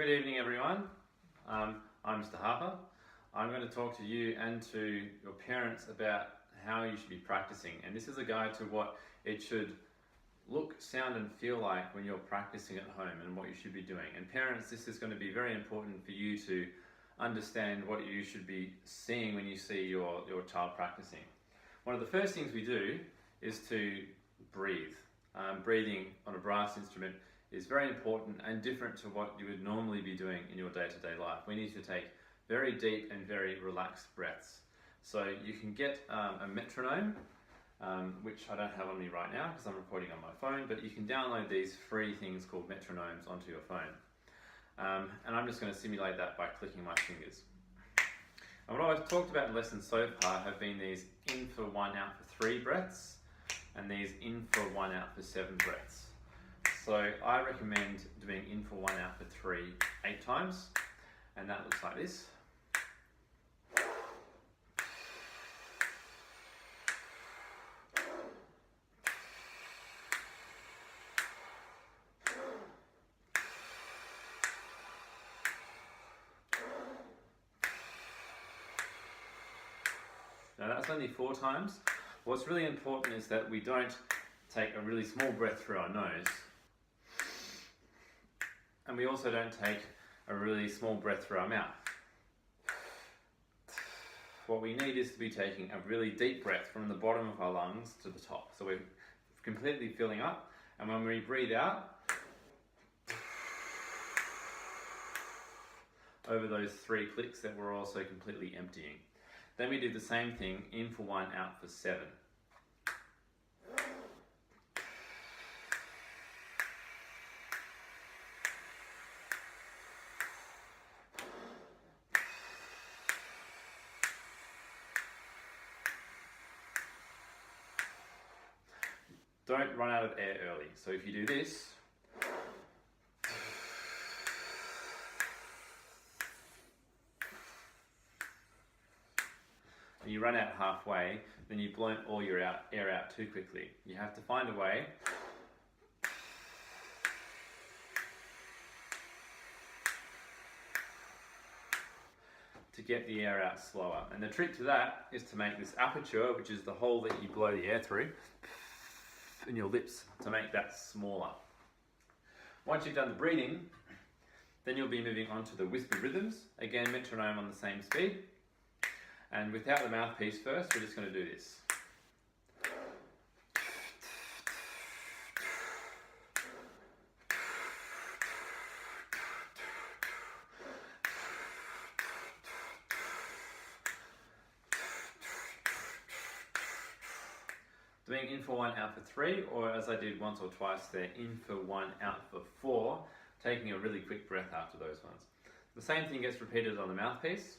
Good evening, everyone. I'm Mr. Harper. I'm going to talk to you and to your parents about how you should be practicing. And this is a guide to what it should look, sound and feel like when you're practicing at home and what you should be doing. And parents, this is going to be very important for you to understand what you should be seeing when you see your child practicing. One of the first things we do is to breathe. Breathing on a brass instrument is very important and different to what you would normally be doing in your day-to-day life. We need to take very deep and very relaxed breaths. So you can get a metronome, which I don't have on me right now because I'm recording on my phone, but you can download these free things called metronomes onto your phone. And I'm just going to simulate that by clicking my fingers. And what I've talked about in lessons so far have been these in for 1, out for 3 breaths, and these in for 1, out for 7 breaths. So I recommend doing in for 1, out for 3, 8 times, and that looks like this. Now that's only 4 times. What's really important is that we don't take a really small breath through our nose, and we also don't take a really small breath through our mouth. What we need is to be taking a really deep breath from the bottom of our lungs to the top. So we're completely filling up, and when we breathe out, over those 3 clicks that we're also completely emptying. Then we do the same thing, in for 1, out for 7. Don't run out of air early. So if you do this, and you run out halfway, then you've blown all your air out too quickly. You have to find a way to get the air out slower. And the trick to that is to make this aperture, which is the hole that you blow the air through, in your lips, to make that smaller. Once you've done the breathing, then you'll be moving on to the whisper rhythms. Again, metronome on the same speed. And without the mouthpiece first, we're just going to do this. Doing in for 1, out for 3, or as I did once or twice there, in for 1, out for 4, taking a really quick breath after those ones. The same thing gets repeated on the mouthpiece.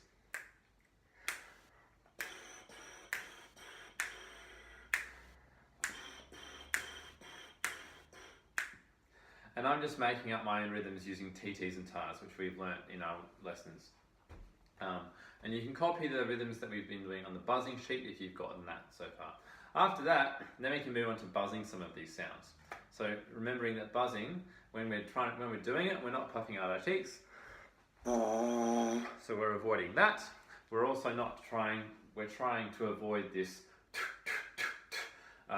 And I'm just making up my own rhythms using TTs and TARs, which we've learnt in our lessons. And you can copy the rhythms that we've been doing on the buzzing sheet if you've gotten that so far. After that, then we can move on to buzzing some of these sounds. So remembering that buzzing, when we're doing it, we're not puffing out our cheeks. So we're avoiding that. We're also not trying, we're trying to avoid this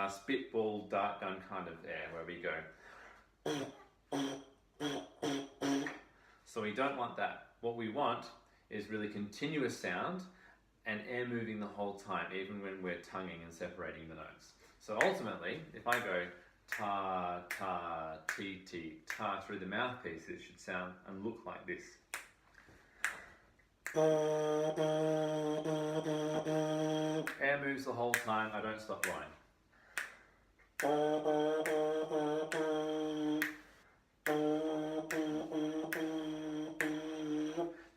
spitball dart gun kind of air where we go. So we don't want that. What we want is really continuous sound and air moving the whole time, even when we're tonguing and separating the notes. So ultimately, if I go ta, ta, ti, ti, ta through the mouthpiece, it should sound and look like this. Air moves the whole time, I don't stop blowing.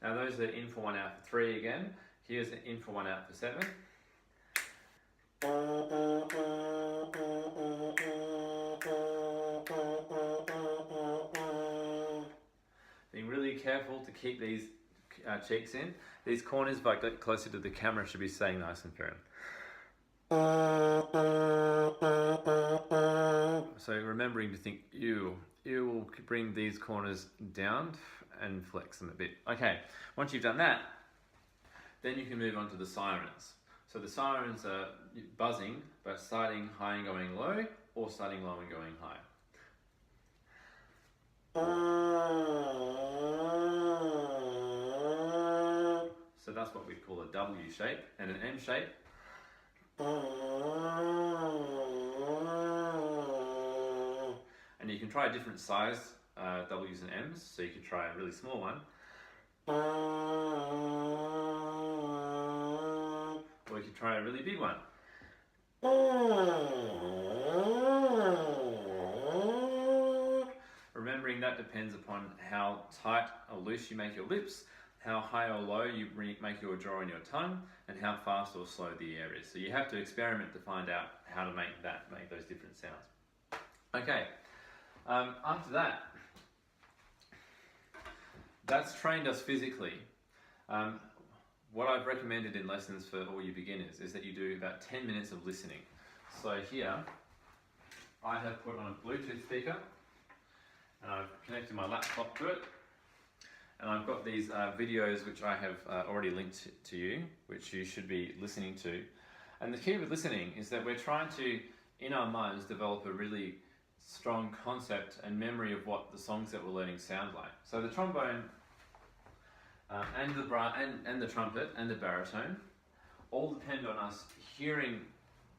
Now those are in for 1, out for 3 again. Here's an in for 1, out for 7. Being really careful to keep these cheeks in. These corners, if I get closer to the camera, should be staying nice and firm. So remembering to think ew, you will bring these corners down and flex them a bit. Okay, once you've done that, then you can move on to the sirens. So the sirens are buzzing, but starting high and going low, or starting low and going high. So that's what we call a W shape, and an M shape. And you can try different size W's and M's, so you could try a really small one. Or you could try a really big one. Remembering that depends upon how tight or loose you make your lips, how high or low you make your jaw and your tongue, and how fast or slow the air is. So you have to experiment to find out how to make those different sounds. Okay, after that, that's trained us physically. What I've recommended in lessons for all you beginners is that you do about 10 minutes of listening. So here, I have put on a Bluetooth speaker, and I've connected my laptop to it, and I've got these videos which I have already linked to you, which you should be listening to. And the key with listening is that we're trying to, in our minds, develop a really strong concept and memory of what the songs that we're learning sound like. So the trombone and the trumpet and the baritone all depend on us hearing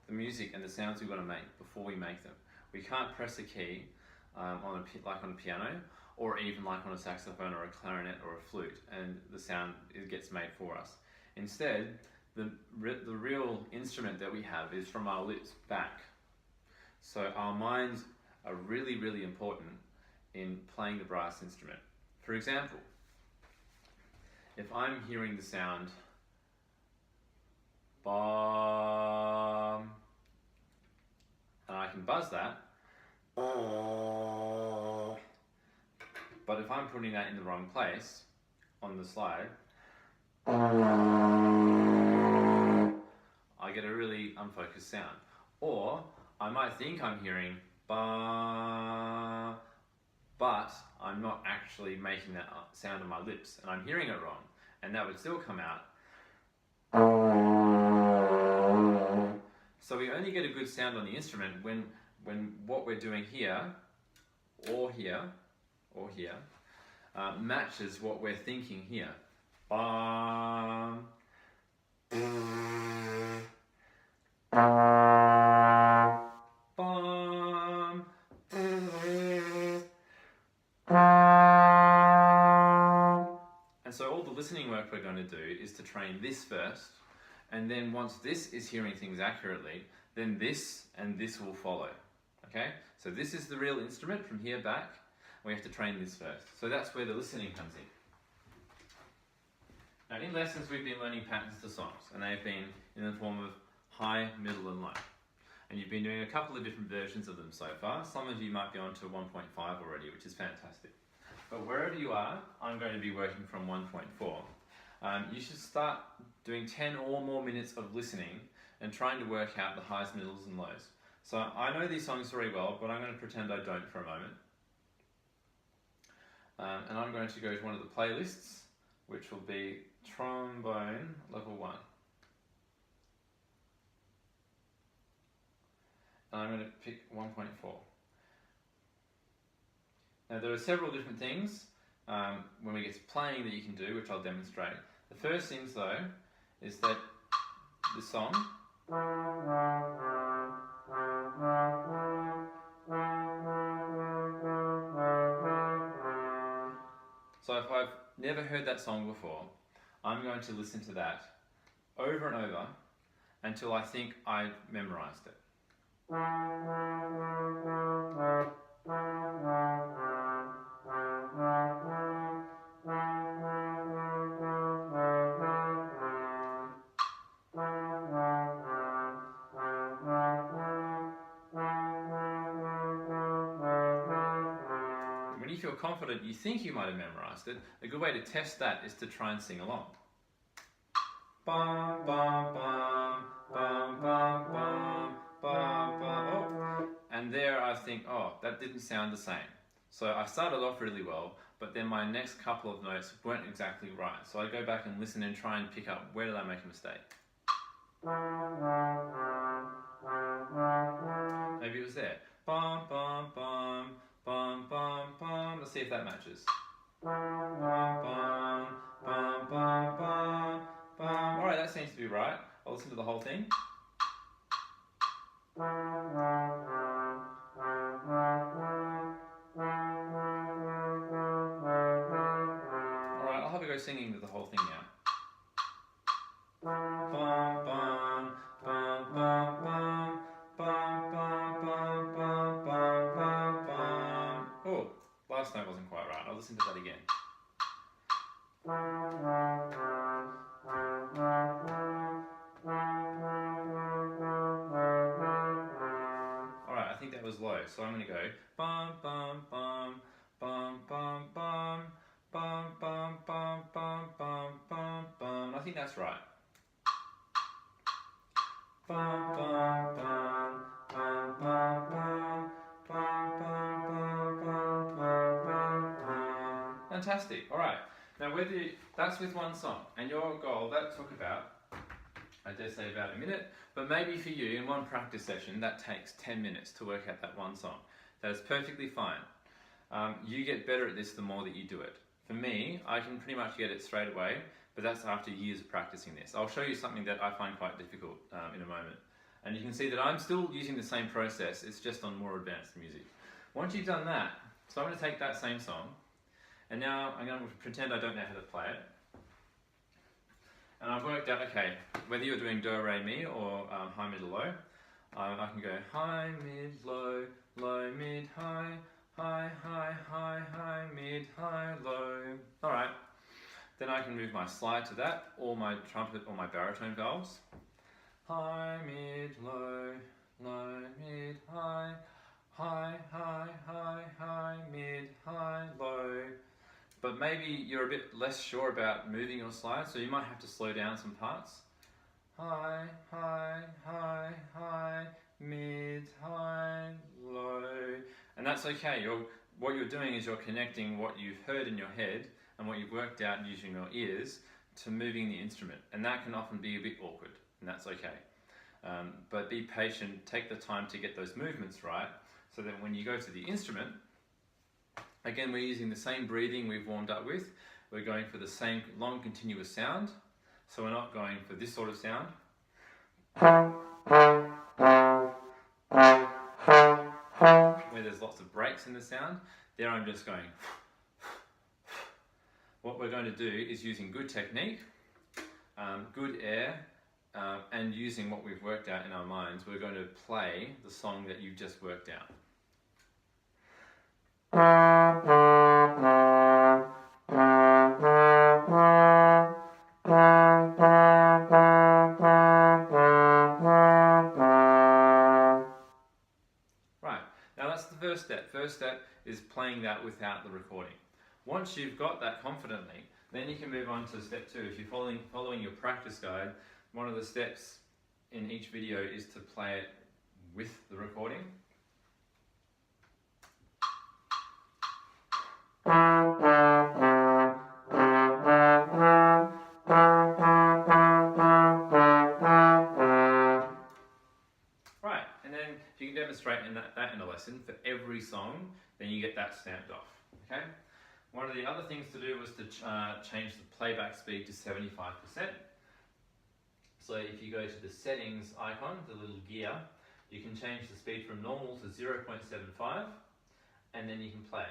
the music and the sounds we want to make before we make them. We can't press a key like on a piano, or even like on a saxophone or a clarinet or a flute, and the sound gets made for us. Instead, the real instrument that we have is from our lips back. So our minds are really, really important in playing the brass instrument. For example, if I'm hearing the sound BOM, and I can buzz that, but if I'm putting that in the wrong place on the slide, I get a really unfocused sound. Or I might think I'm hearing ba, but I'm not actually making that sound on my lips, and I'm hearing it wrong, and that would still come out. So we only get a good sound on the instrument when what we're doing here, or here, or here, matches what we're thinking here. Bum, bum, and so all the listening work we're going to do is to train this first, and then once this is hearing things accurately, then this and this will follow. Okay? So this is the real instrument from here back. We have to train this first. So that's where the listening comes in. Now in lessons we've been learning patterns to songs, and they've been in the form of high, middle and low. And you've been doing a couple of different versions of them so far. Some of you might be on to 1.5 already, which is fantastic. But wherever you are, I'm going to be working from 1.4. You should start doing 10 or more minutes of listening and trying to work out the highs, middles and lows. So I know these songs very well, but I'm going to pretend I don't for a moment. And I'm going to go to one of the playlists, which will be trombone level 1. And I'm going to pick 1.4. Now there are several different things when we get to playing that you can do, which I'll demonstrate. The first things though is that the song so if I've never heard that song before, I'm going to listen to that over and over until I think I've memorized it. When you feel confident, you think you might have memorized it, a good way to test that is to try and sing along. Bum, bum, bum, bum, bum, bum, bum, bum. Oh. And there I think, oh, that didn't sound the same. So I started off really well, but then my next couple of notes weren't exactly right. So I go back and listen and try and pick up, where did I make a mistake? Maybe it was there. Bum, bum, bum, bum, bum, bum. Let's see if that matches. Bum, bum, bum, bum, bum, bum. Alright, that seems to be right. I'll listen to the whole thing. Alright, I'll have a go singing the whole thing now. Bum, bum, bum, bum, bum, bum, bum, bum, bum, bum, bum, bum. Oh, last note wasn't quite right. I'll listen to that again. Alright, I think that was low, so I'm going to go bum, bum, bum, bum, bum, bum, bum, bum, bum, bum, bum, bum, bum. I think that's right. Bum, bum, bum, bum, bum, bum, bum, bum, bum, bum, bum, bum. Fantastic. All right. Now, that's with one song, and your goal, that took about, I dare say, about a minute, but maybe for you, in one practice session, that takes 10 minutes to work out that one song. That is perfectly fine. You get better at this the more that you do it. For me, I can pretty much get it straight away, but that's after years of practicing this. I'll show you something that I find quite difficult in a moment. And you can see that I'm still using the same process, it's just on more advanced music. Once you've done that, so I'm going to take that same song, and now I'm going to pretend I don't know how to play it. And I've worked out, okay, whether you're doing do, re, mi, or high, mid, or low, I can go high, mid, low, mid, high, high, high, high, high, mid, high, low. Alright, then I can move my slide to that, or my trumpet or my baritone valves. High, mid, low, mid, high, high, high, high, high, mid, high, low. But maybe you're a bit less sure about moving your slide, so you might have to slow down some parts. High, high, high, high, mid, high, low. And that's okay. What you're doing is you're connecting what you've heard in your head and what you've worked out using your ears to moving the instrument. And that can often be a bit awkward, and that's okay. But be patient, take the time to get those movements right, so that when you go to the instrument, again, we're using the same breathing we've warmed up with. We're going for the same long continuous sound. So we're not going for this sort of sound, where there's lots of breaks in the sound. There I'm just going. What we're going to do is using good technique, good air, and using what we've worked out in our minds, we're going to play the song that you've just worked out. Right, now that's the first step. First step is playing that without the recording. Once you've got that confidently, then you can move on to step 2. If you're following your practice guide, one of the steps in each video is to play it with the recording. Right, and then if you can demonstrate that in a lesson for every song, then you get that stamped off, okay? One of the other things to do was to change the playback speed to 75%. So if you go to the settings icon, the little gear, you can change the speed from normal to 0.75, and then you can play it.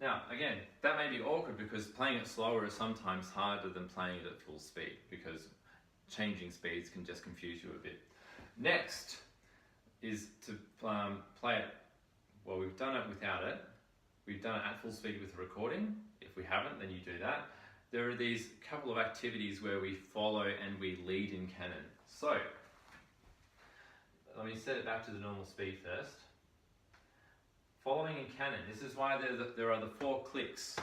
Now, again, that may be awkward because playing it slower is sometimes harder than playing it at full speed, because changing speeds can just confuse you a bit. Next is to play it, well, we've done it without it. We've done it at full speed with the recording. If we haven't, then you do that. There are these couple of activities where we follow and we lead in canon. So, let me set it back to the normal speed first. following in canon. This is why there are the 4 clicks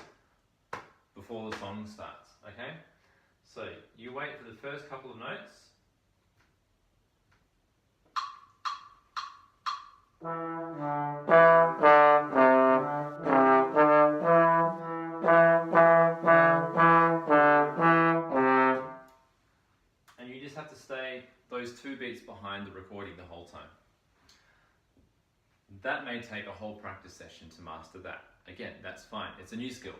before the song starts, okay? So you wait for the first couple of notes. And you just have to stay those 2 beats behind the recording the whole time. That may take a whole practice session to master that. Again, that's fine. It's a new skill.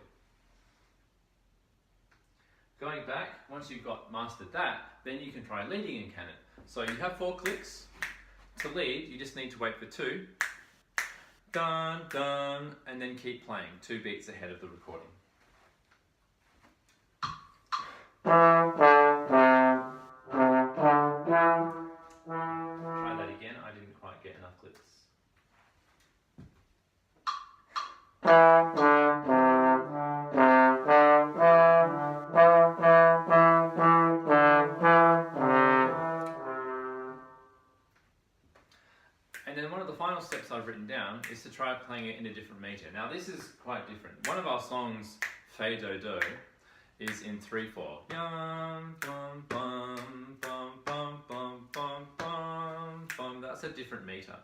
Going back, once you've got mastered that, then you can try leading in canon. So you have 4 clicks. To lead, you just need to wait for 2. Dun, dun, and then keep playing 2 beats ahead of the recording. Try that again. I didn't quite get enough clicks. And then one of the final steps I've written down is to try playing it in a different meter. Now this is quite different. One of our songs, Fe Do Do, is in 3/4. Yum, bum, bum, bum, bum, bum, bum, bum, bum. That's a different meter.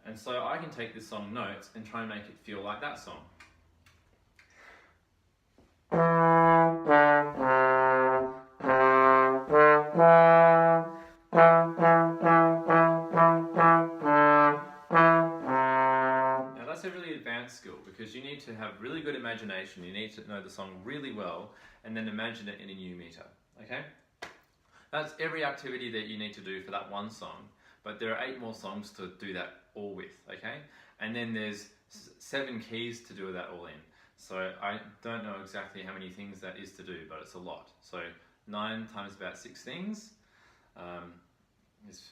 And so I can take this song notes and try and make it feel like that song. Now that's a really advanced skill because you need to have really good imagination. You need to know the song really well and then imagine it in a new meter, okay? That's every activity that you need to do for that one song, but there are 8 more songs to do that all with, okay? And then there's 7 keys to do that all in. So I don't know exactly how many things that is to do, but it's a lot. So 9 times about 6 things is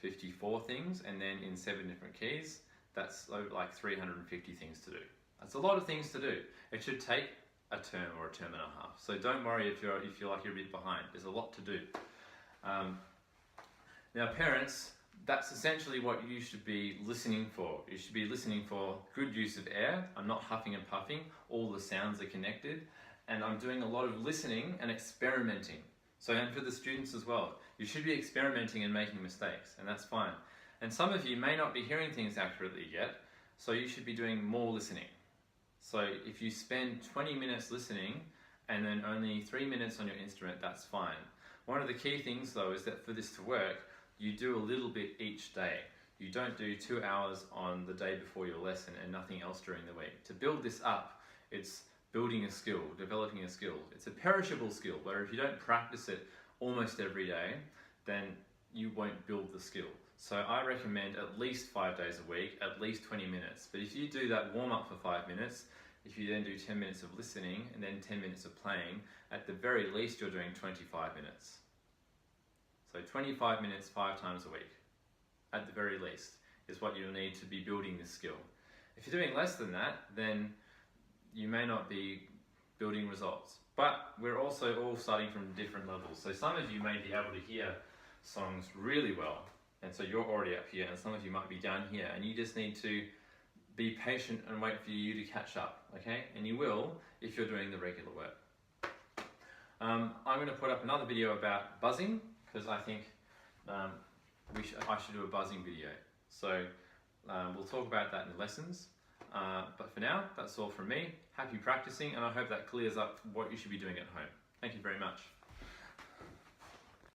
54 things, and then in 7 different keys, that's like 350 things to do. That's a lot of things to do. It should take a term or a term and a half. So don't worry if you feel like you're a bit behind. There's a lot to do. Now parents, that's essentially what you should be listening for. You should be listening for good use of air. I'm not huffing and puffing. All the sounds are connected. And I'm doing a lot of listening and experimenting. So, and for the students as well, you should be experimenting and making mistakes, and that's fine. And some of you may not be hearing things accurately yet, so you should be doing more listening. So if you spend 20 minutes listening and then only 3 minutes on your instrument, that's fine. One of the key things though is that for this to work, you do a little bit each day. You don't do 2 hours on the day before your lesson and nothing else during the week. To build this up, it's building a skill, developing a skill. It's a perishable skill, where if you don't practice it almost every day, then you won't build the skill. So I recommend at least 5 days a week, at least 20 minutes. But if you do that warm up for 5 minutes, if you then do 10 minutes of listening and then 10 minutes of playing, at the very least you're doing 25 minutes. So 25 minutes 5 times a week, at the very least, is what you'll need to be building this skill. If you're doing less than that, then you may not be building results. But we're also all starting from different levels. So some of you may be able to hear songs really well, and so you're already up here, and some of you might be down here, and you just need to be patient and wait for you to catch up, okay? And you will if you're doing the regular work. I'm going to put up another video about buzzing, because I think I should do a buzzing video. So we'll talk about that in the lessons. But for now, that's all from me. Happy practicing, and I hope that clears up what you should be doing at home. Thank you very much.